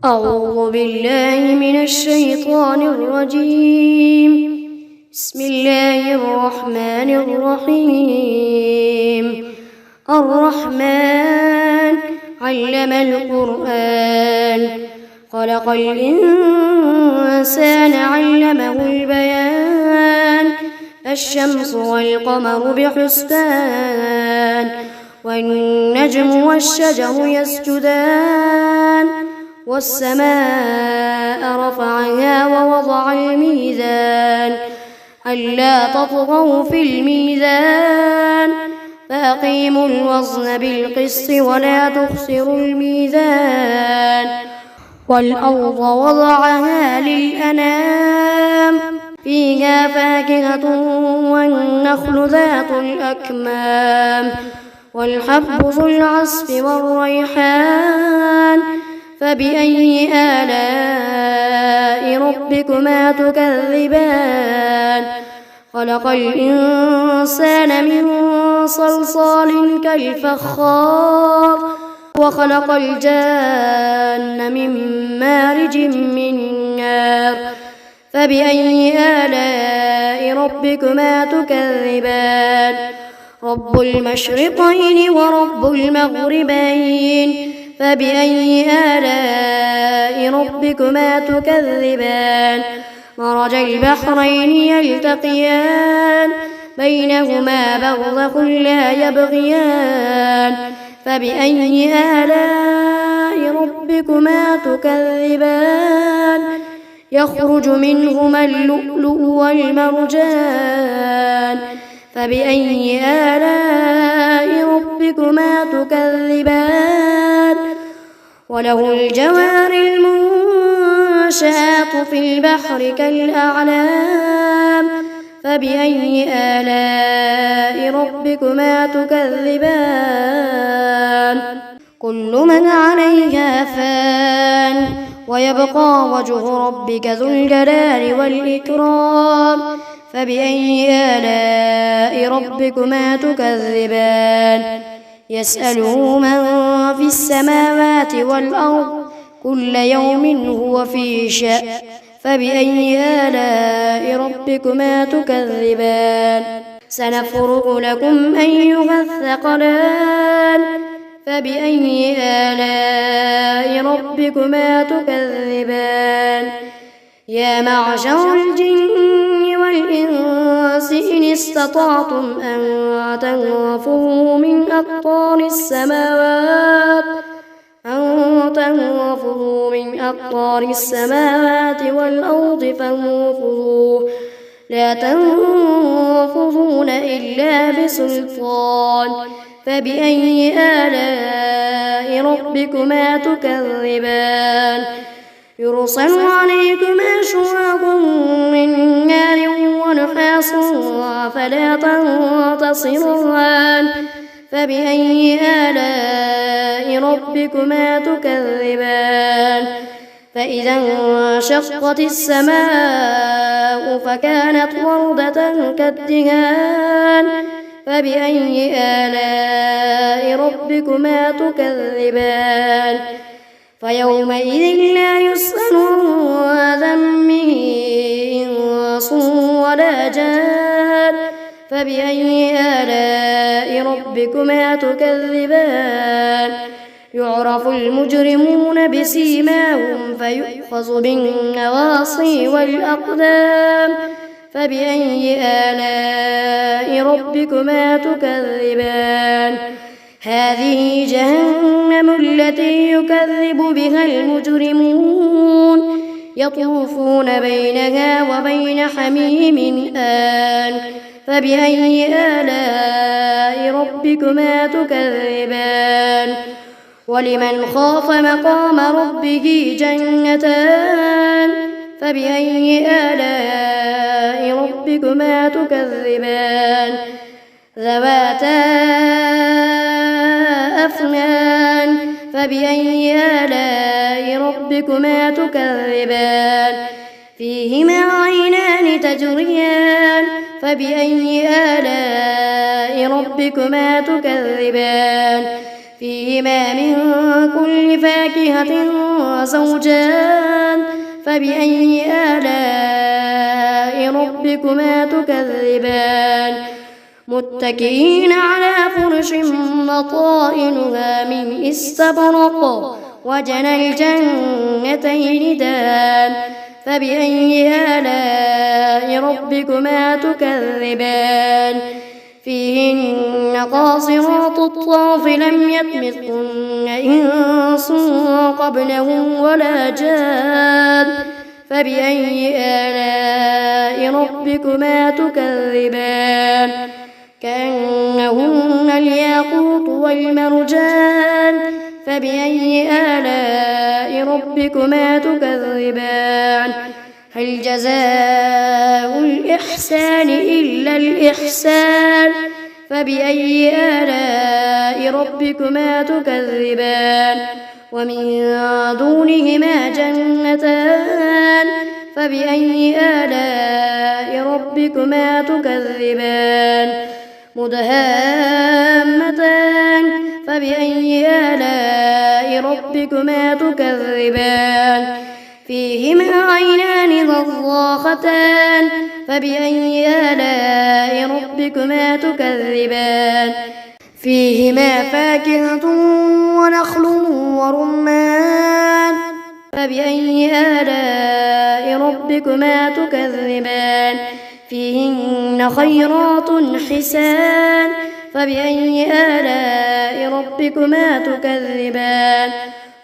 أعوذ بالله من الشيطان الرجيم. بسم الله الرحمن الرحيم. الرحمن علم القرآن، خلق الإنسان علمه البيان. الشمس والقمر بحسبان، والنجم والشجر يسجدان. والسماء رفعها ووضع الميزان، ألا تطغوا في الميزان، فأقيموا الوزن بالقسط ولا تخسروا الميزان. والأرض وضعها للأنام، فيها فاكهة والنخل ذات الأكمام، والحب ذو العصف والريحان. فبأي آلاء ربكما تكذبان؟ خلق الإنسان من صلصال كالفخار، وخلق الجان من مارج من نار. فبأي آلاء ربكما تكذبان؟ رب المشرقين ورب المغربين. فبأي آلاء ربكما تكذبان؟ مرج البحرين يلتقيان، بينهما برزخ لا يبغيان. فبأي آلاء ربكما تكذبان؟ يخرج منهما اللؤلؤ والمرجان. فبأي آلاء ربكما تكذبان؟ وله الجوار المنشآت في البحر كالأعلام. فبأي آلاء ربكما تكذبان؟ كل من عليها فان، ويبقى وجه ربك ذو الجلال والإكرام. فبأي آلاء ربكما تكذبان؟ يسأله من في السماوات والأرض، كل يوم هو في شأن. فبأي آلاء ربكما تكذبان؟ سنفرغ لكم أيها الثقلان. فبأي آلاء ربكما تكذبان؟ يا معشر الجن والإنس إن استطعتم أن تنفذوا من أقطار السماوات والأرض فانفذوا، لا تنفذون إلا بسلطان. فبأي آلاء ربكما تكذبان؟ يرسل عليكما شواظ من نار ونحاس فلا تنتصران. فبأي آلاء ربكما تكذبان؟ فإذا انشقت السماء فكانت وردة كالدهان. فبأي آلاء ربكما تكذبان؟ فيومئذ لا يسأل عن ذنبه إنس ولا جان. فبأي آلاء ربكما تكذبان؟ يعرف المجرمون بسيماهم فيؤخذ بالنواصي والأقدام. فبأي آلاء ربكما تكذبان؟ هذه جهنم التي يكذب بها المجرمون، يطوفون بينها وبين حميم آن. فبأي آلاء ربكما تكذبان؟ ولمن خاف مقام ربه جنتان. فبأي آلاء ربكما تكذبان؟ ذواتا أفنان. فبأي آلاء ربكما تكذبان؟ فيهما عينان تجريان. فبأي آلاء ربكما تكذبان؟ فيهما من كل فاكهة زوجان فبأي آلاء ربكما تكذبان متكئين على فرش بطائنها من استبرق وجنى الجنتين دان فبأي آلاء ربكما تكذبان فيهن قاصرات الطرف لم يطمثهن إنس قبلهم ولا جان فبأي آلاء ربكما تكذبان كأنهن الياقوت والمرجان فبأي آلاء ربكما تكذبان هل جزاء الإحسان إلا الإحسان فبأي آلاء ربكما تكذبان ومن دونهما جنتان فبأي آلاء ربكما تكذبان مدهامتان فبأي آلاء ربكما تكذبان فيهما عينان نضاختان فبأي آلاء ربكما تكذبان فيهما فاكهة ونخل ورمان فبأي آلاء ربكما تكذبان فيهن خيرات حسان فبأي آلاء ربكما تكذبان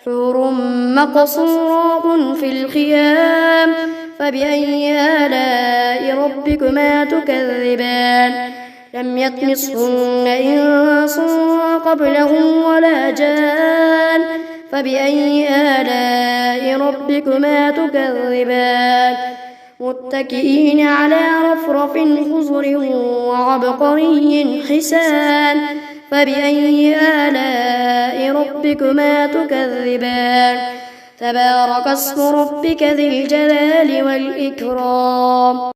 حور مقصورات في الخيام فبأي آلاء ربكما تكذبان لم يطمثهن إنس قبلهم ولا جان فبأي آلاء ربكما تكذبان متكئين على رفرف خضر وعبقري حسان فبأي آلاء ربكما تكذبان تبارك اسم ربك ذي الجلال والإكرام.